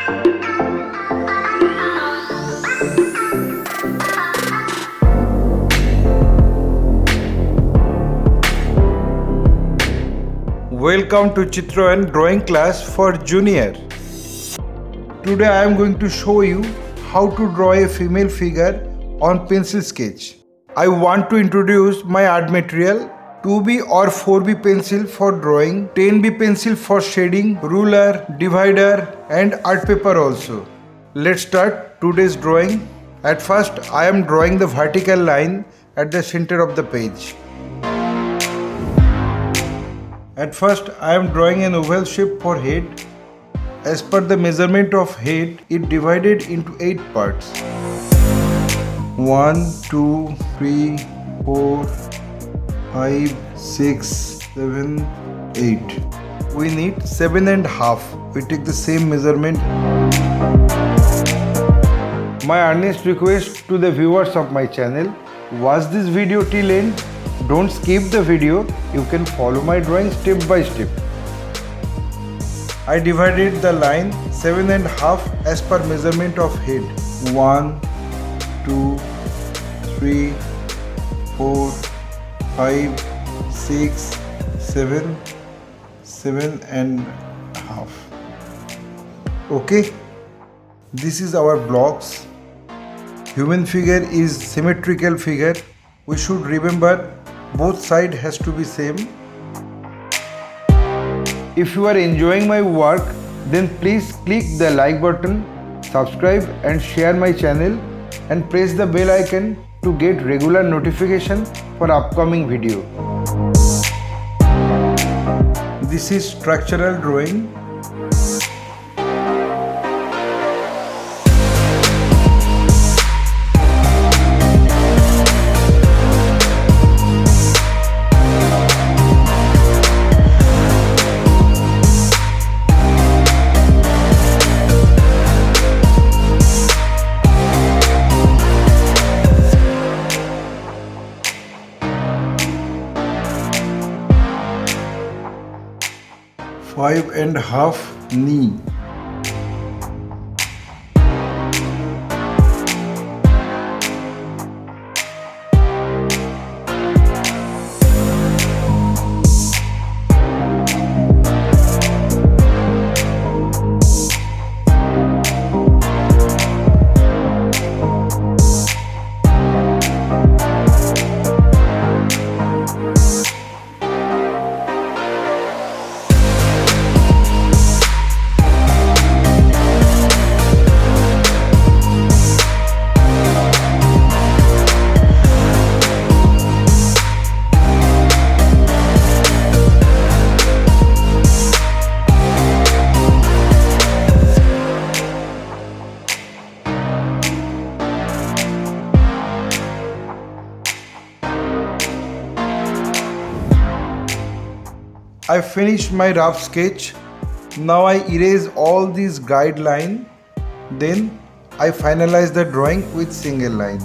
Welcome to Chitrayan drawing class for junior. Today I am going to show you how to draw a female figure on pencil sketch. I want to introduce my art material: 2B or 4B pencil for drawing, 10B pencil for shading, ruler, divider and art paper also. Let's start today's drawing. At first I am drawing the vertical line at the center of the page. At first I am drawing an oval shape for head. As per the measurement of head, it divided into 8 parts. 1, 2, 3, 4, 5, 6, 7, 8. We need 7.5. We take the same measurement. My earnest request to the viewers of my channel: watch this video till end. Don't skip the video. You can follow my drawing step by step. I divided the line 7.5 as per measurement of head. 1, 2, 3, 4, 5, 6, 7, 7.5. Okay, this is our blocks. Human figure is symmetrical figure. We should remember both sides has to be same. If you are enjoying my work, then please click the like button, subscribe and share my channel and press the bell icon to get regular notification for upcoming video. This is structural drawing. Five and a half knee. I finished my rough sketch. Now I erase all these guidelines. Then I finalize the drawing with single line.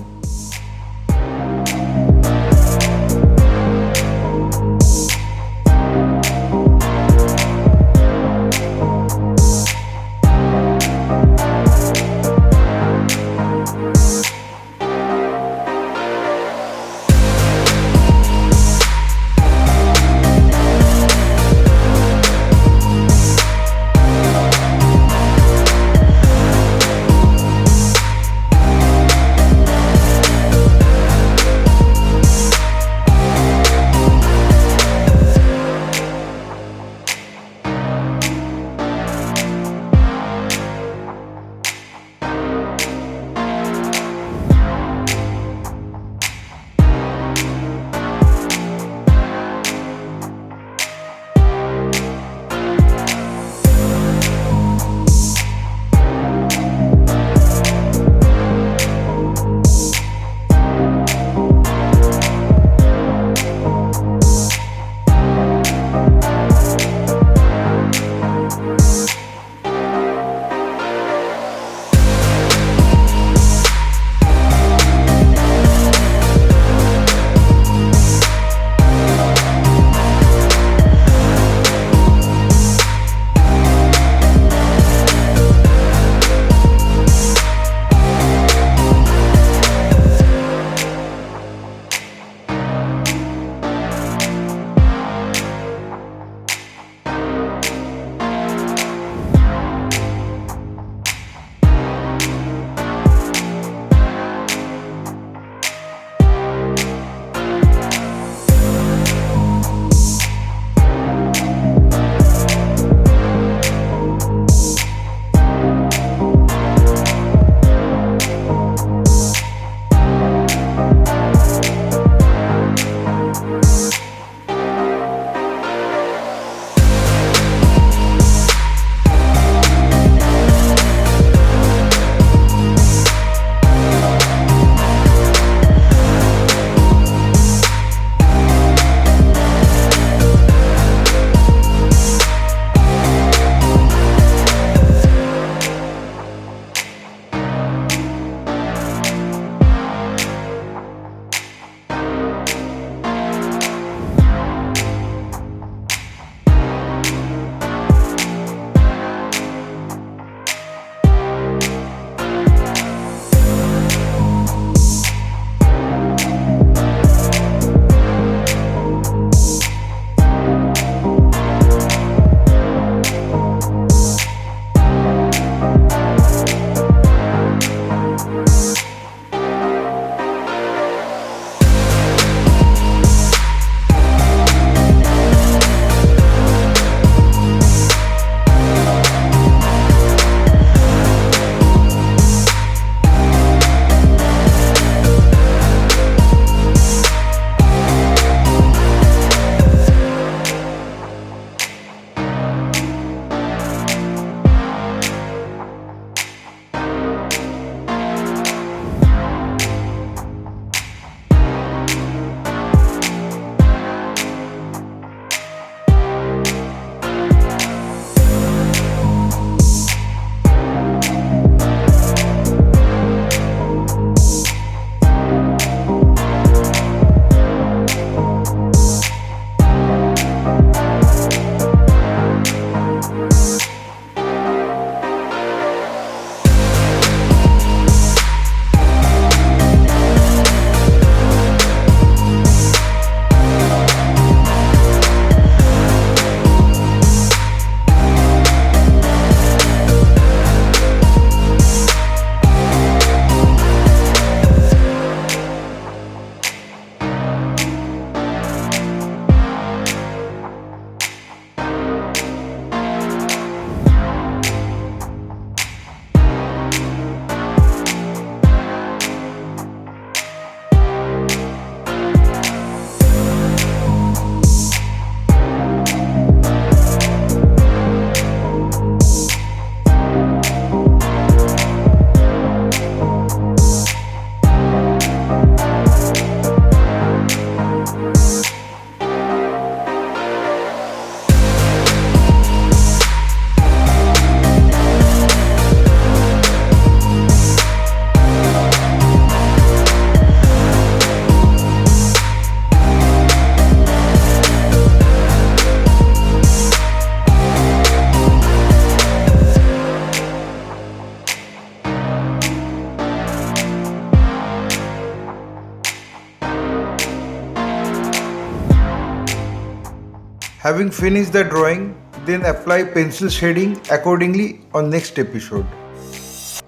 Having finished the drawing, then apply pencil shading accordingly on next episode.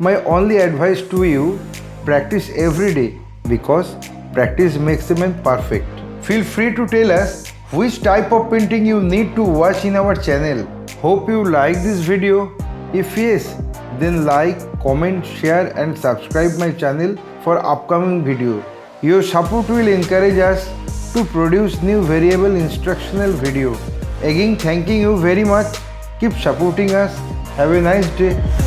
My only advice to you, practice every day because practice makes the man perfect. Feel free to tell us which type of painting you need to watch in our channel. Hope you like this video. If yes, then like, comment, share and subscribe my channel for upcoming video. Your support will encourage us to produce new variable instructional video. Again, thanking you very much. Keep supporting us. Have a nice day.